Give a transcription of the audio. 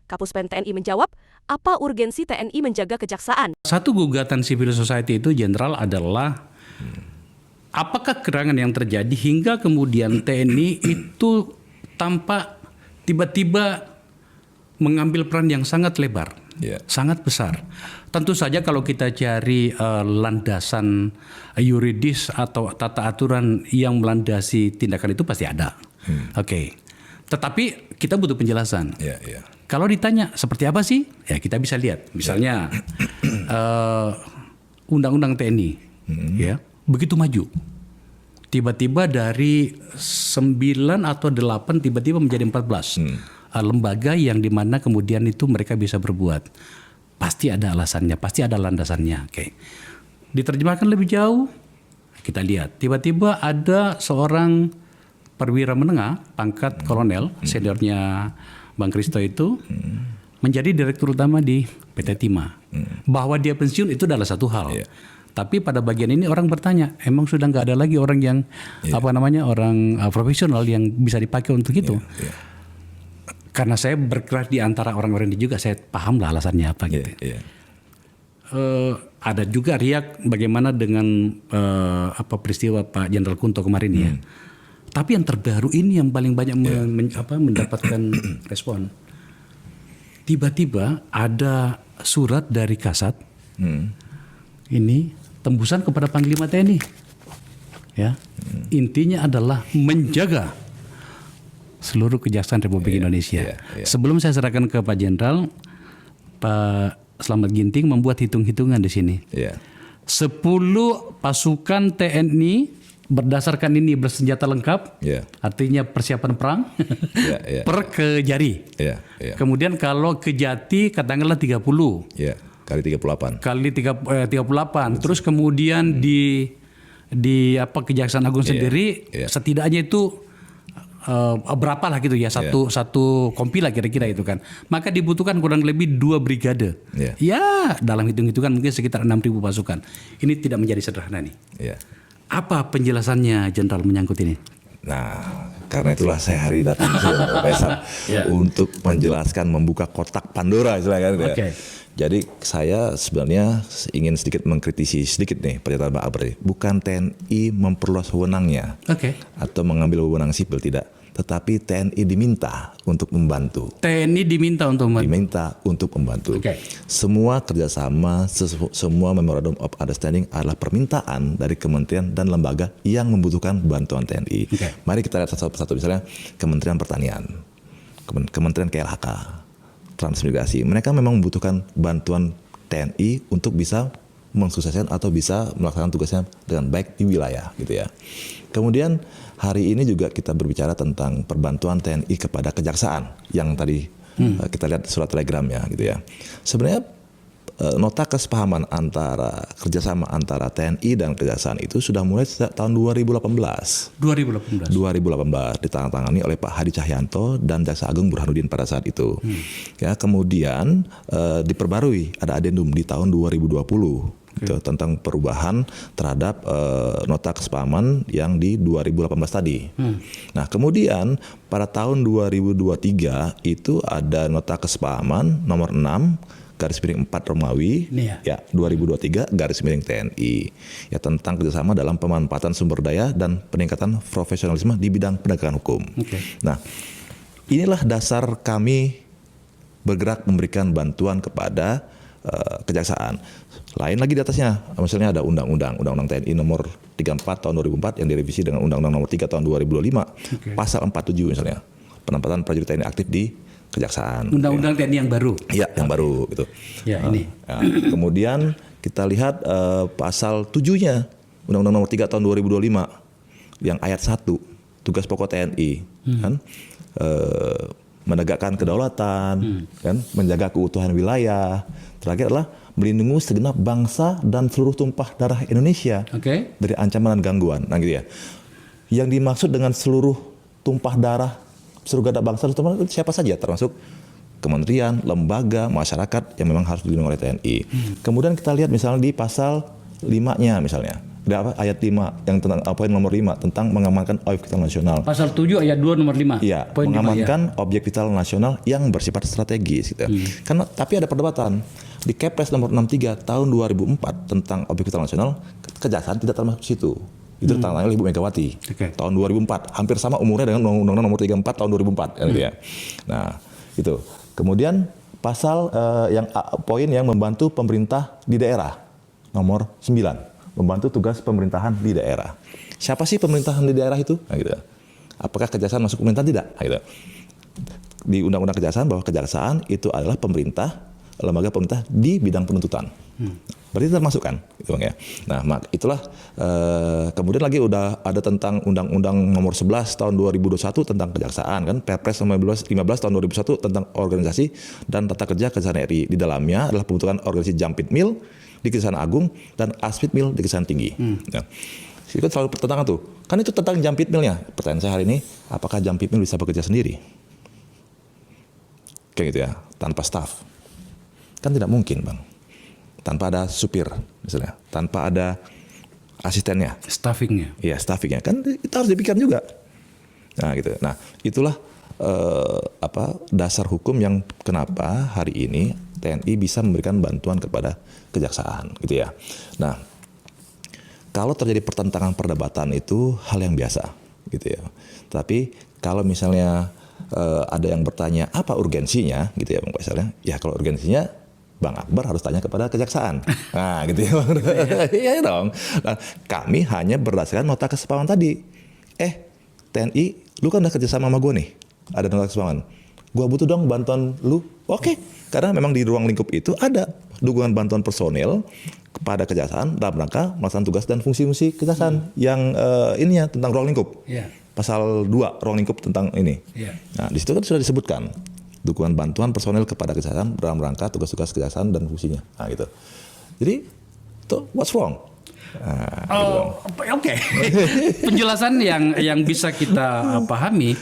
Kapuspen TNI menjawab, apa urgensi TNI menjaga kejaksaan? Satu gugatan civil society itu general adalah apakah gerangan yang terjadi hingga kemudian TNI itu tampak tiba-tiba mengambil peran yang sangat lebar, sangat besar. Tentu saja kalau kita cari landasan yuridis atau tata aturan yang melandasi tindakan itu pasti ada. Oke. Tetapi kita butuh penjelasan. Kalau ditanya seperti apa sih? Ya kita bisa lihat. Misalnya undang-undang TNI, ya begitu maju. Tiba-tiba dari 9 atau 8 tiba-tiba menjadi 14 lembaga yang dimana kemudian itu mereka bisa berbuat. Pasti ada alasannya, pasti ada landasannya. Oke. Diterjemahkan lebih jauh, kita lihat. Tiba-tiba ada seorang perwira menengah, pangkat kolonel, seniornya Bang Kristo itu, menjadi direktur utama di PT Timah. Bahwa dia pensiun itu adalah satu hal. Tapi pada bagian ini orang bertanya, emang sudah nggak ada lagi orang yang orang profesional yang bisa dipakai untuk itu? Karena saya bergerak di antara orang-orang ini juga, saya paham lah alasannya apa gitu. Ada juga riak bagaimana dengan peristiwa Pak Jenderal Kunto kemarin ya. Tapi yang terbaru ini yang paling banyak mendapatkan respon. Tiba-tiba ada surat dari Kasat. Ini tembusan kepada Panglima TNI. Ya. Intinya adalah menjaga seluruh kejaksaan Republik Indonesia. Sebelum saya serahkan ke Pak Jenderal, Pak Slamet Ginting membuat hitung-hitungan di sini. 10 pasukan TNI berdasarkan ini bersenjata lengkap, artinya persiapan perang, per Kejari. Kemudian kalau Kejati katakanlah 30. Kali 38. Kali 38. Terus kemudian di Kejaksaan Agung sendiri setidaknya itu berapa lah gitu ya, satu kompi lah kira-kira itu kan. Maka dibutuhkan kurang lebih 2 brigade. Ya dalam hitung-hitungan mungkin sekitar 6.000 pasukan. Ini tidak menjadi sederhana nih. Apa penjelasannya Jenderal menyangkut ini? Nah, karena itulah saya hari datang untuk menjelaskan, membuka kotak Pandora istilahnya kan. Jadi saya sebenarnya ingin sedikit mengkritisi sedikit nih pernyataan Pak Abri. Bukan TNI memperluas wewenangnya atau mengambil wewenang sipil, tidak. Tetapi TNI diminta untuk membantu. TNI diminta untuk membantu. Diminta untuk membantu. Semua kerjasama, semua memorandum of understanding adalah permintaan dari kementerian dan lembaga yang membutuhkan bantuan TNI. Mari kita lihat satu persatu. Misalnya Kementerian Pertanian, Kementerian KLHK, Transmigrasi. Mereka memang membutuhkan bantuan TNI untuk bisa mensukseskan atau bisa melaksanakan tugasnya dengan baik di wilayah gitu ya. Kemudian hari ini juga kita berbicara tentang perbantuan TNI kepada kejaksaan yang tadi kita lihat surat telegramnya gitu ya. Sebenarnya nota kesepahaman antara kerjasama antara TNI dan kejaksaan itu sudah mulai sejak tahun 2018 ditandatangani oleh Pak Hadi Cahyanto dan Jaksa Agung Burhanuddin pada saat itu. Ya, kemudian diperbarui, ada adendum di tahun 2020 gitu, tentang perubahan terhadap nota kesepahaman yang di 2018 tadi. Nah, kemudian pada tahun 2023 itu ada nota kesepahaman nomor 6 garis miring 4 Romawi 2023 garis miring TNI ya tentang kerjasama dalam pemanfaatan sumber daya dan peningkatan profesionalisme di bidang penegakan hukum. Nah, inilah dasar kami bergerak memberikan bantuan kepada kejaksaan. Lain lagi di atasnya, misalnya ada undang-undang TNI nomor 34 tahun 2004 yang direvisi dengan undang-undang nomor 3 tahun 2025 pasal 47 misalnya penempatan prajurit TNI aktif di kejaksaan. Undang-undang TNI yang baru. Iya, yang baru gitu. Ini. Kemudian kita lihat pasal 7-nya Undang-Undang Nomor 3 Tahun 2025 yang ayat 1, tugas pokok TNI kan menegakkan kedaulatan, kan menjaga keutuhan wilayah. Terakhir adalah melindungi segenap bangsa dan seluruh tumpah darah Indonesia dari ancaman dan gangguan. Nah gitu ya. Yang dimaksud dengan seluruh tumpah darah seluruh garda bangsa itu siapa saja, termasuk kementerian, lembaga, masyarakat yang memang harus dilindungi oleh TNI. Kemudian kita lihat misalnya di pasal 5-nya misalnya, 5 ayat 5 yang tentang poin nomor 5 tentang mengamankan objek vital nasional. Pasal 7 ayat 2 nomor 5. Iya, Poin 5, mengamankan objek vital nasional yang bersifat strategis gitu. Karena tapi ada perdebatan di Kepres nomor 63 tahun 2004 tentang objek vital nasional, kejaksaan tidak termasuk situ. Itu ditandatangani oleh Ibu Megawati tahun 2004, hampir sama umurnya dengan Undang-Undang nomor 34 tahun 2004 gitu ya. Nah, itu. Kemudian pasal poin yang membantu pemerintah di daerah nomor 9. Membantu tugas pemerintahan di daerah. Siapa sih pemerintahan di daerah itu? Nah, gitu. Apakah kejaksaan masuk pemerintahan? Tidak. Nah, gitu. Di Undang-Undang Kejaksaan bahwa kejaksaan itu adalah pemerintah, lembaga pemerintah di bidang penuntutan. Berarti termasuk kan, gitu Bang ya. Nah, itulah kemudian lagi udah ada tentang Undang-Undang nomor 11 tahun 2021 tentang kejaksaan kan, Perpres nomor 15 tahun 2001 tentang organisasi dan tata kerja Kejaksaan RI. Di dalamnya adalah pembentukan organisasi Jampitmil di Kejaksaan Agung dan Aspitmil di Kejaksaan Tinggi. Nah, itu selalu pertentangan tuh. Kan itu tentang Jampitmilnya. Pertanyaan saya hari ini, apakah Jampitmil bisa bekerja sendiri? Kayak gitu ya, tanpa staf. Kan tidak mungkin, Bang. Tanpa ada supir misalnya, tanpa ada asistennya, Staffingnya. iya staffingnya, kan itu harus dipikirkan juga. Nah gitu. Nah itulah dasar hukum yang kenapa hari ini TNI bisa memberikan bantuan kepada kejaksaan, gitu ya. Nah kalau terjadi pertentangan perdebatan itu hal yang biasa, gitu ya. Tapi kalau misalnya ada yang bertanya apa urgensinya, gitu ya Bang Faisal ya kalau urgensinya Bang Akbar harus tanya kepada kejaksaan. Nah, gitu ya. Iya dong. Nah, kami hanya berdasarkan nota kesepahaman tadi. TNI, lu kan udah kerjasama sama gue nih. Ada nota kesepahaman. Gua butuh dong bantuan lu. Oke. Karena memang di ruang lingkup itu ada dukungan bantuan personil kepada kejaksaan dalam rangka melaksanakan tugas dan fungsi-fungsi kejaksaan yang ininya tentang ruang lingkup. Pasal 2 ruang lingkup tentang ini. Nah, di situ kan sudah disebutkan dukungan bantuan personil kepada kejaksaan dalam rangka tugas-tugas kejaksaan dan fungsinya. Nah, gitu. Jadi, what's wrong? Oke. Penjelasan yang bisa kita pahami